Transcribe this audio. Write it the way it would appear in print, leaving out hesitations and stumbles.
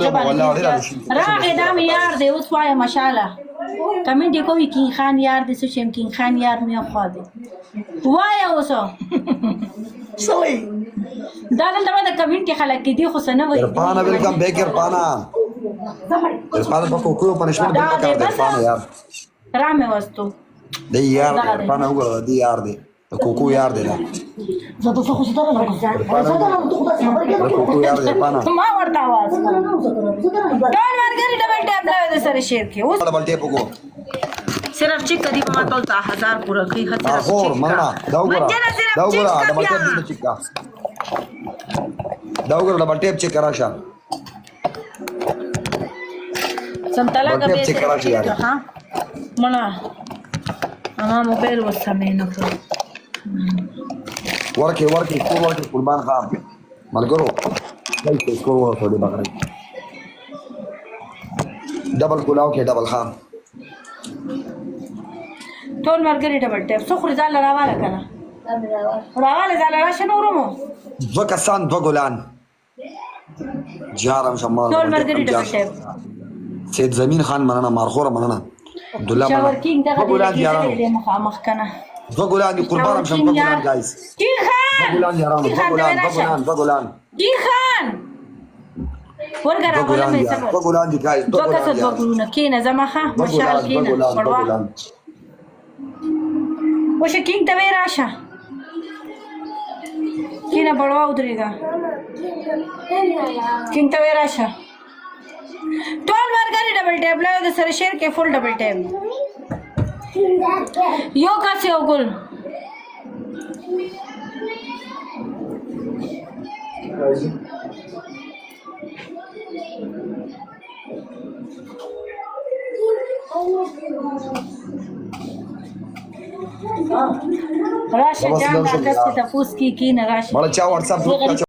ژبه راغې دا مې یار دی اوس وایه مشاله کمنټ یې کوي کینګ خان یار دی څه شیم کینګ خان یار مې خوا دی وایه اوس سوي دا دلته به د کمنټ کې خلک دي خو څه نه وایي عرفانه ویلکم بیک عرفانه عرفانه په کوکو پنشمنټ به کار دی عرفانه یار را مې وستو دی یار دی عرفانه وګوره دی یار دی کوکو یار دی دا زه ته خو ستاره نه کوم کوکو یار دی عرفانه ما ورته आवाज ډول ورګری ډبل ټیپ لا د سره شیر کې اوس ډبل ټیپ وګو صرف چیک کړي په ماته تا 1000 پورا کوي هڅه اخور مرنا دا وګوره ډبل ټیپ دې چیک کا دا وګوره ډبل ټیپ چیک کرا شه سنتلا کا به چیک کرا شه یار ها منا اما موبایل وسمه نه کو ورکه قربان خان ملګرو دای سکور ورته دی بغره ډبل کولاو کې ډبل خان ټول مرګري ډبل ټیپ څو خوري ځان راواله کنه راواله ځان راشه نورمو دو کسان دو ګلان جارم شمال ټول مرګري ډبل ټیپ سید زمین خان مننه مارخوره مننه عبد الله شاور کینګ دغه دې مخامخ کنه دو ګلان دي قربان شم دو ګلان گایز کی خان دو ګلان یارانو دو ګلان کی خان ورګرا ولا مې سم دو ګلان دي گایز دو کسه دو ګلونه کینه زمخه مشال کینه پړوا وشه کینګ ته وې راشه کینه پړوا ودرېګا کینګ ته وې راشه ټول ورګری ډبل ټیپ لا د سره شیر کې فل ډبل ټیپ یو کاسه یو ګل راشه جان دا کس ته پوس کی نه راشه مړه چا واتس اپ